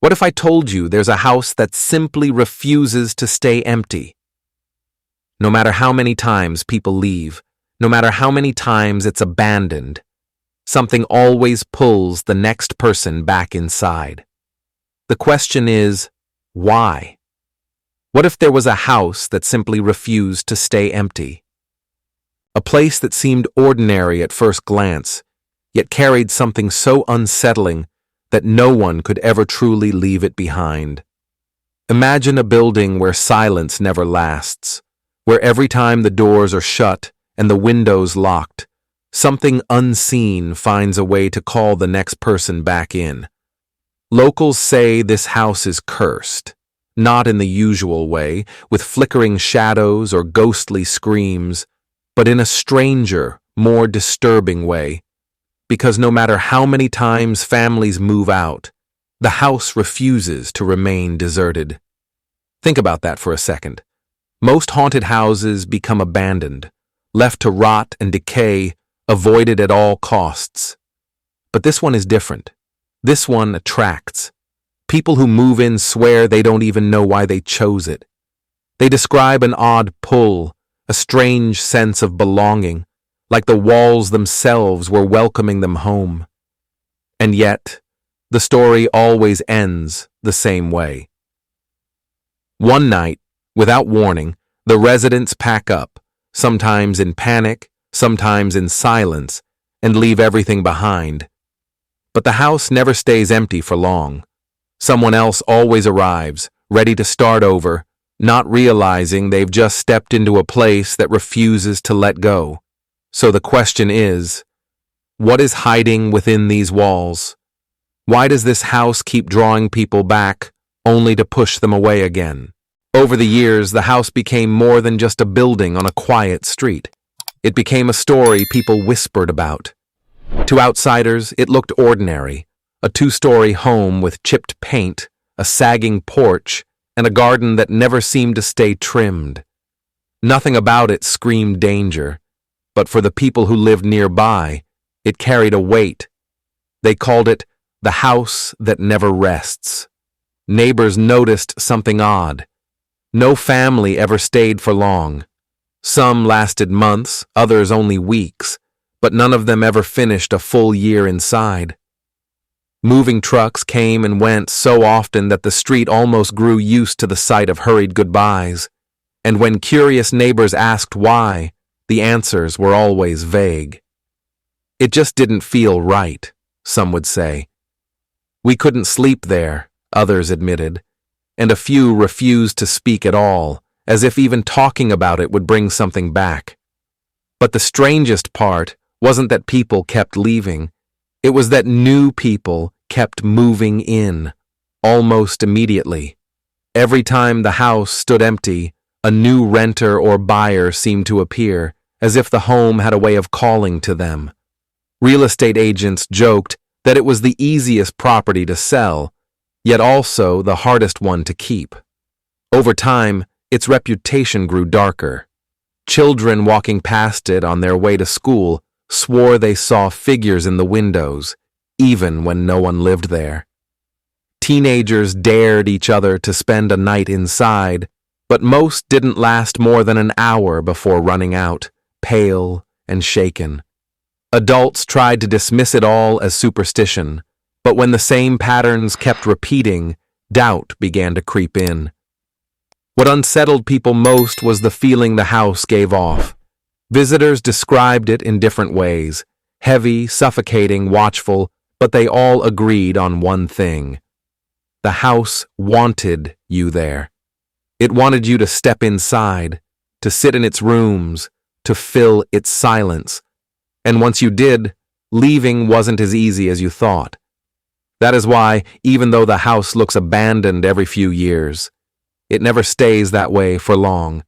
What if I told you there's a house that simply refuses to stay empty? No matter how many times people leave, no matter how many times it's abandoned, something always pulls the next person back inside. The question is, why? What if there was a house that simply refused to stay empty? A place that seemed ordinary at first glance, yet carried something so unsettling that no one could ever truly leave it behind. Imagine a building where silence never lasts, where every time the doors are shut and the windows locked, something unseen finds a way to call the next person back in. Locals say this house is cursed, not in the usual way, with flickering shadows or ghostly screams, but in a stranger, more disturbing way. Because no matter how many times families move out, the house refuses to remain deserted. Think about that for a second. Most haunted houses become abandoned, left to rot and decay, avoided at all costs. But this one is different. This one attracts. People who move in swear they don't even know why they chose it. They describe an odd pull, a strange sense of belonging, like the walls themselves were welcoming them home. And yet, the story always ends the same way. One night, without warning, the residents pack up, sometimes in panic, sometimes in silence, and leave everything behind. But the house never stays empty for long. Someone else always arrives, ready to start over, not realizing they've just stepped into a place that refuses to let go. So the question is, what is hiding within these walls? Why does this house keep drawing people back, only to push them away again? Over the years, the house became more than just a building on a quiet street. It became a story people whispered about. To outsiders, it looked ordinary, a two-story home with chipped paint, a sagging porch, and a garden that never seemed to stay trimmed. Nothing about it screamed danger. But for the people who lived nearby, it carried a weight. They called it the house that never rests. Neighbors noticed something odd. No family ever stayed for long. Some lasted months, others only weeks, but none of them ever finished a full year inside. Moving trucks came and went so often that the street almost grew used to the sight of hurried goodbyes. And when curious neighbors asked why, the answers were always vague. It just didn't feel right, some would say. We couldn't sleep there, others admitted, and a few refused to speak at all, as if even talking about it would bring something back. But the strangest part wasn't that people kept leaving. It was that new people kept moving in, almost immediately. Every time the house stood empty, a new renter or buyer seemed to appear, as if the home had a way of calling to them. Real estate agents joked that it was the easiest property to sell, yet also the hardest one to keep. Over time, its reputation grew darker. Children walking past it on their way to school swore they saw figures in the windows, even when no one lived there. Teenagers dared each other to spend a night inside, but most didn't last more than an hour before running out, pale and shaken. Adults tried to dismiss it all as superstition, but when the same patterns kept repeating, doubt began to creep in. What unsettled people most was the feeling the house gave off. Visitors described it in different ways, heavy, suffocating, watchful, but they all agreed on one thing. The house wanted you there. It wanted you to step inside, to sit in its rooms, to fill its silence. And once you did, leaving wasn't as easy as you thought. That is why, even though the house looks abandoned every few years, it never stays that way for long.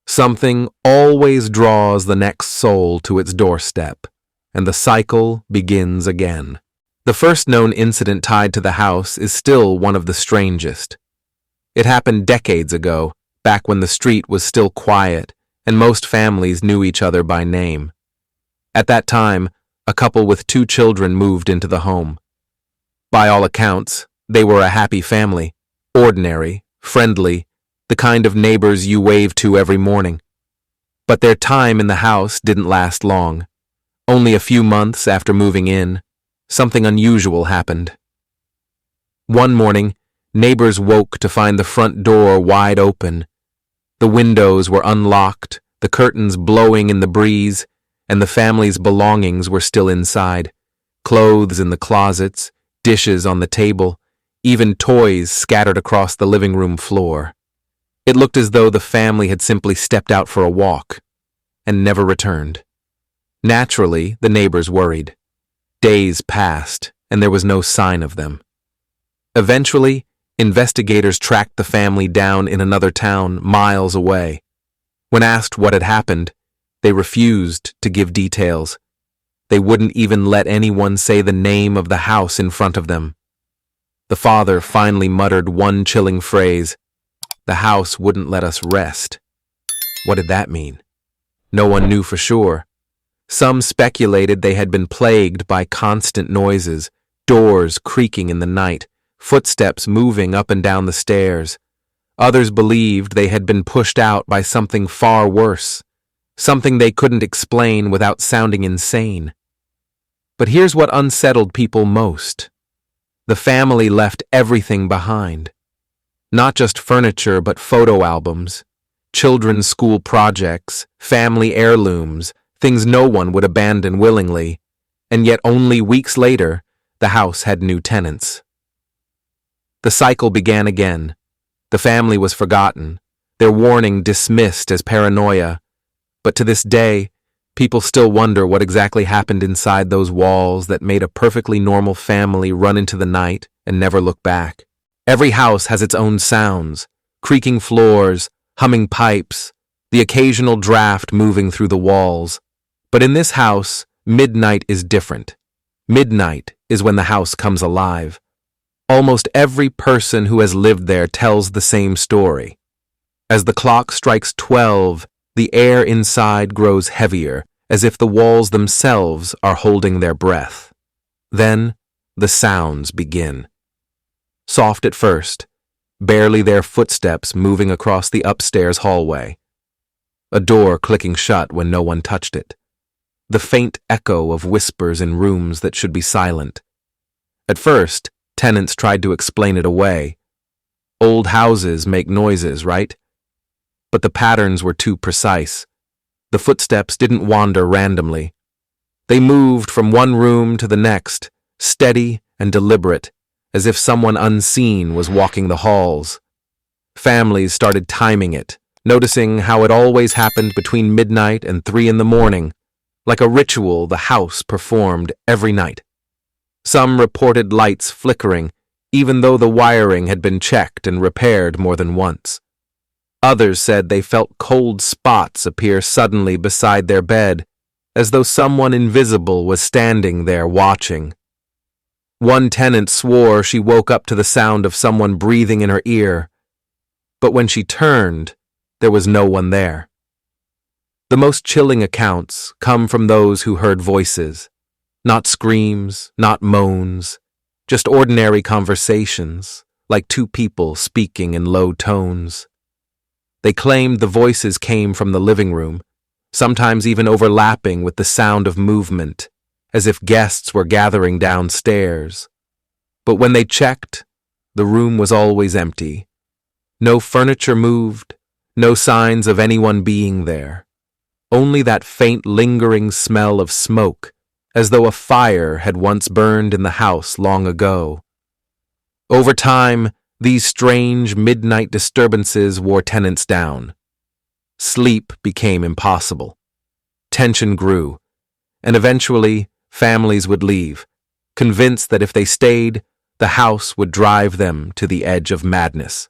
Something always draws the next soul to its doorstep, and the cycle begins again. The first known incident tied to the house is still one of the strangest. It happened decades ago, back when the street was still quiet and most families knew each other by name. At that time, a couple with 2 children moved into the home. By all accounts, They were a happy family, ordinary, friendly, the kind of neighbors you wave to every morning. But their time in the house didn't last long. Only a few months after moving in, something unusual happened. One morning, neighbors woke to find the front door wide open. The windows were unlocked, the curtains blowing in the breeze, and the family's belongings were still inside. Clothes in the closets, dishes on the table, even toys scattered across the living room floor. It looked as though the family had simply stepped out for a walk and never returned. Naturally, the neighbors worried. Days passed, and there was no sign of them. Eventually, investigators tracked the family down in another town miles away. When asked what had happened, they refused to give details. They wouldn't even let anyone say the name of the house in front of them. The father finally muttered one chilling phrase, "The house wouldn't let us rest." What did that mean? No one knew for sure. Some speculated they had been plagued by constant noises, doors creaking in the night, footsteps moving up and down the stairs. Others believed they had been pushed out by something far worse, something they couldn't explain without sounding insane. But here's what unsettled people most. The family left everything behind. Not just furniture, but photo albums, children's school projects, family heirlooms, things no one would abandon willingly. And yet only weeks later, the house had new tenants. The cycle began again. The family was forgotten, their warning dismissed as paranoia. But to this day, people still wonder what exactly happened inside those walls that made a perfectly normal family run into the night and never look back. Every house has its own sounds, creaking floors, humming pipes, the occasional draft moving through the walls. But in this house, midnight is different. Midnight is when the house comes alive. Almost every person who has lived there tells the same story. As the clock strikes 12, the air inside grows heavier, as if the walls themselves are holding their breath. Then, the sounds begin. Soft at first, barely their footsteps moving across the upstairs hallway. A door clicking shut when no one touched it. The faint echo of whispers in rooms that should be silent. At first, tenants tried to explain it away. Old houses make noises, right? But the patterns were too precise. The footsteps didn't wander randomly. They moved from one room to the next, steady and deliberate, as if someone unseen was walking the halls. Families started timing it, noticing how it always happened between midnight and 3 in the morning, like a ritual the house performed every night. Some reported lights flickering, even though the wiring had been checked and repaired more than once. Others said they felt cold spots appear suddenly beside their bed, as though someone invisible was standing there watching. One tenant swore she woke up to the sound of someone breathing in her ear, but when she turned, there was no one there. The most chilling accounts come from those who heard voices. Not screams, not moans, just ordinary conversations, like two people speaking in low tones. They claimed the voices came from the living room, sometimes even overlapping with the sound of movement, as if guests were gathering downstairs. But when they checked, the room was always empty. No furniture moved, no signs of anyone being there. Only that faint lingering smell of smoke, as though a fire had once burned in the house long ago. Over time, these strange midnight disturbances wore tenants down. Sleep became impossible. Tension grew, and eventually families would leave, convinced that if they stayed, the house would drive them to the edge of madness.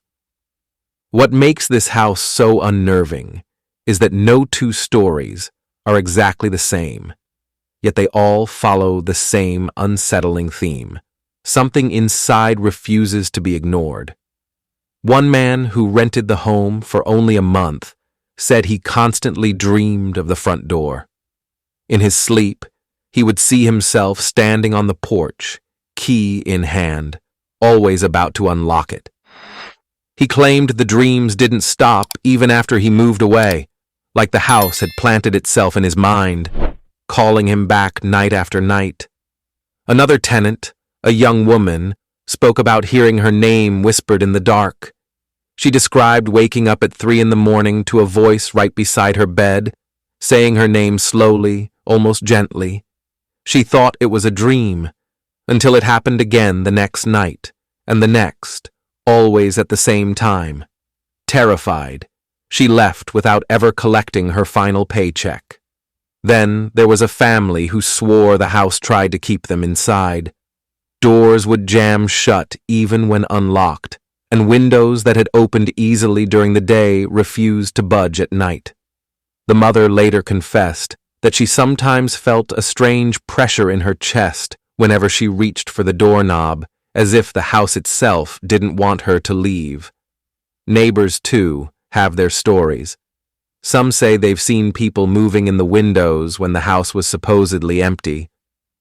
What makes this house so unnerving is that no two stories are exactly the same. Yet they all follow the same unsettling theme. Something inside refuses to be ignored. One man who rented the home for only a month said he constantly dreamed of the front door. In his sleep, he would see himself standing on the porch, key in hand, always about to unlock it. He claimed the dreams didn't stop even after he moved away, like the house had planted itself in his mind, calling him back night after night. Another tenant, a young woman, spoke about hearing her name whispered in the dark. She described waking up at 3 a.m. to a voice right beside her bed, saying her name slowly, almost gently. She thought it was a dream, until it happened again the next night, and the next, always at the same time. Terrified, she left without ever collecting her final paycheck. Then there was a family who swore the house tried to keep them inside. Doors would jam shut even when unlocked, and windows that had opened easily during the day refused to budge at night. The mother later confessed that she sometimes felt a strange pressure in her chest whenever she reached for the doorknob, as if the house itself didn't want her to leave. Neighbors, too, have their stories. Some say they've seen people moving in the windows when the house was supposedly empty.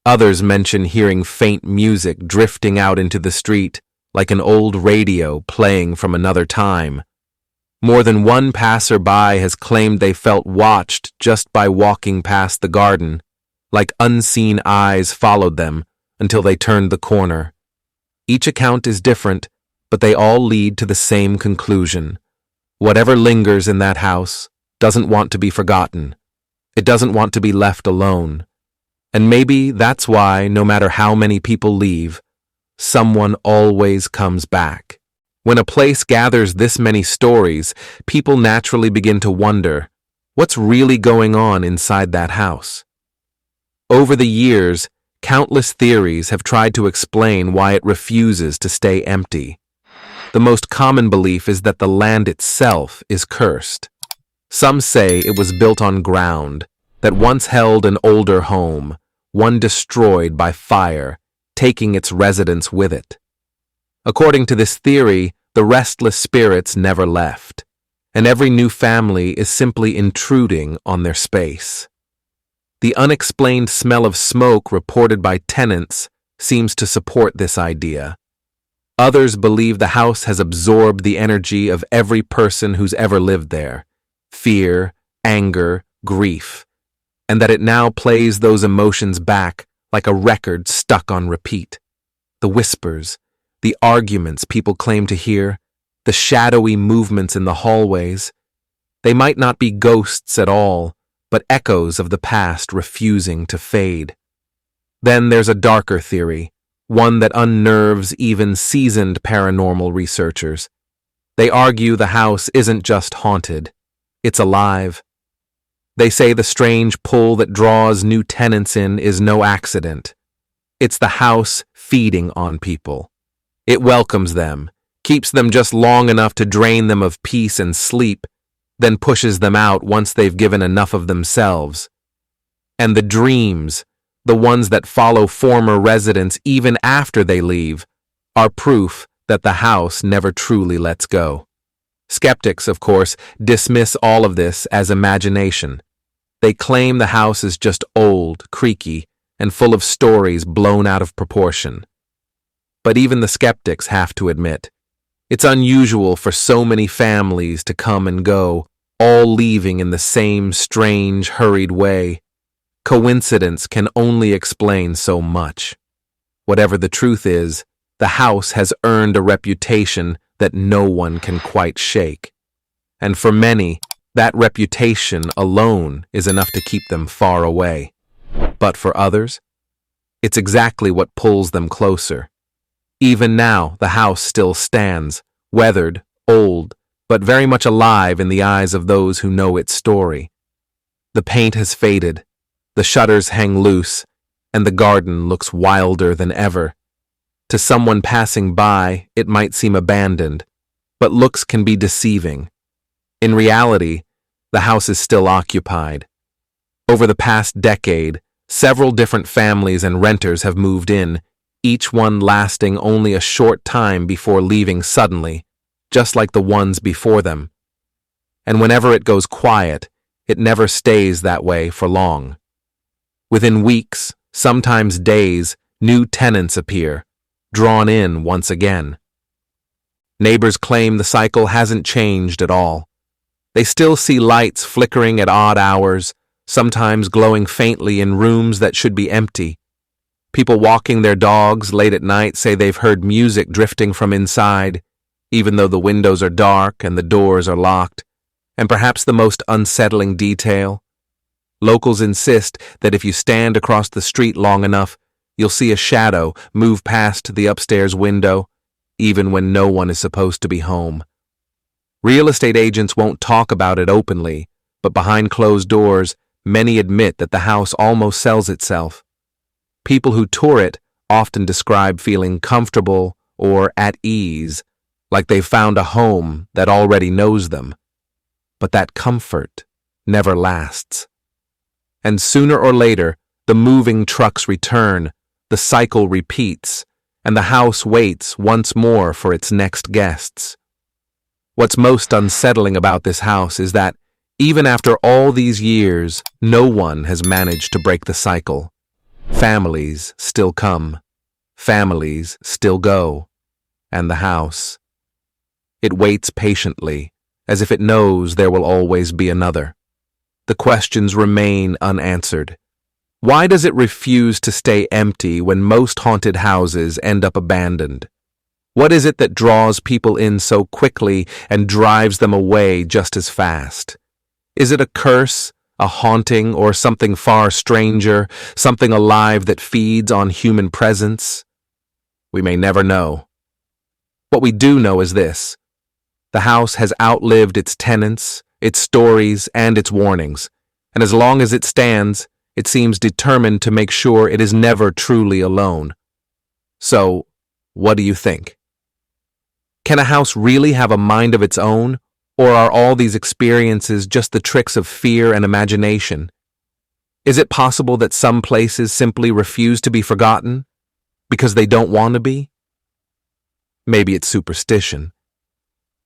Others mention hearing faint music drifting out into the street, like an old radio playing from another time. More than one passerby has claimed they felt watched just by walking past the garden, like unseen eyes followed them until they turned the corner. Each account is different, but they all lead to the same conclusion. Whatever lingers in that house doesn't want to be forgotten. It doesn't want to be left alone. And maybe that's why, no matter how many people leave, someone always comes back. When a place gathers this many stories, people naturally begin to wonder, what's really going on inside that house? Over the years, countless theories have tried to explain why it refuses to stay empty. The most common belief is that the land itself is cursed. Some say it was built on ground that once held an older home, one destroyed by fire, taking its residents with it. According to this theory, the restless spirits never left, and every new family is simply intruding on their space. The unexplained smell of smoke reported by tenants seems to support this idea. Others believe the house has absorbed the energy of every person who's ever lived there, fear, anger, grief, and that it now plays those emotions back like a record stuck on repeat. The whispers, the arguments people claim to hear, the shadowy movements in the hallways, they might not be ghosts at all, but echoes of the past refusing to fade. Then there's a darker theory, one that unnerves even seasoned paranormal researchers. They argue the house isn't just haunted, it's alive. They say the strange pull that draws new tenants in is no accident. It's the house feeding on people. It welcomes them, keeps them just long enough to drain them of peace and sleep, then pushes them out once they've given enough of themselves. And the dreams, the ones that follow former residents even after they leave, are proof that the house never truly lets go. Skeptics, of course, dismiss all of this as imagination. They claim the house is just old, creaky, and full of stories blown out of proportion. But even the skeptics have to admit, it's unusual for so many families to come and go, all leaving in the same strange, hurried way. Coincidence can only explain so much. Whatever the truth is, the house has earned a reputation that no one can quite shake. And for many, that reputation alone is enough to keep them far away. But for others, it's exactly what pulls them closer. Even now, the house still stands, weathered, old, but very much alive in the eyes of those who know its story. The paint has faded, the shutters hang loose, and the garden looks wilder than ever. To someone passing by, it might seem abandoned, but looks can be deceiving. In reality, the house is still occupied. Over the past decade, several different families and renters have moved in, each one lasting only a short time before leaving suddenly, just like the ones before them. And whenever it goes quiet, it never stays that way for long. Within weeks, sometimes days, new tenants appear, drawn in once again. Neighbors claim the cycle hasn't changed at all. They still see lights flickering at odd hours, sometimes glowing faintly in rooms that should be empty. People walking their dogs late at night say they've heard music drifting from inside, even though the windows are dark and the doors are locked. And perhaps the most unsettling detail, locals insist that if you stand across the street long enough, you'll see a shadow move past the upstairs window, even when no one is supposed to be home. Real estate agents won't talk about it openly, but behind closed doors, many admit that the house almost sells itself. People who tour it often describe feeling comfortable or at ease, like they've found a home that already knows them. But that comfort never lasts. And sooner or later, the moving trucks return, the cycle repeats, and the house waits once more for its next guests. What's most unsettling about this house is that, even after all these years, no one has managed to break the cycle. Families still come, families still go, and the house. It waits patiently, as if it knows there will always be another. The questions remain unanswered. Why does it refuse to stay empty when most haunted houses end up abandoned? What is it that draws people in so quickly and drives them away just as fast? Is it a curse, a haunting, or something far stranger, something alive that feeds on human presence? We may never know. What we do know is this: the house has outlived its tenants, its stories, and its warnings, and as long as it stands, it seems determined to make sure it is never truly alone. So, what do you think? Can a house really have a mind of its own, or are all these experiences just the tricks of fear and imagination? Is it possible that some places simply refuse to be forgotten because they don't want to be? Maybe it's superstition.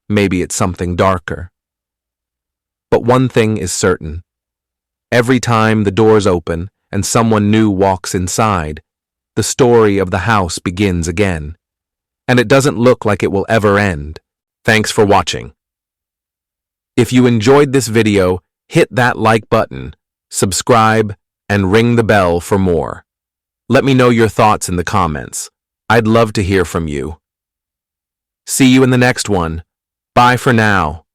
Maybe it's something darker. But one thing is certain. Every time the doors open and someone new walks inside, the story of the house begins again. And it doesn't look like it will ever end. Thanks for watching. If you enjoyed this video, hit that like button, subscribe, and ring the bell for more. Let me know your thoughts in the comments. I'd love to hear from you. See you in the next one. Bye for now.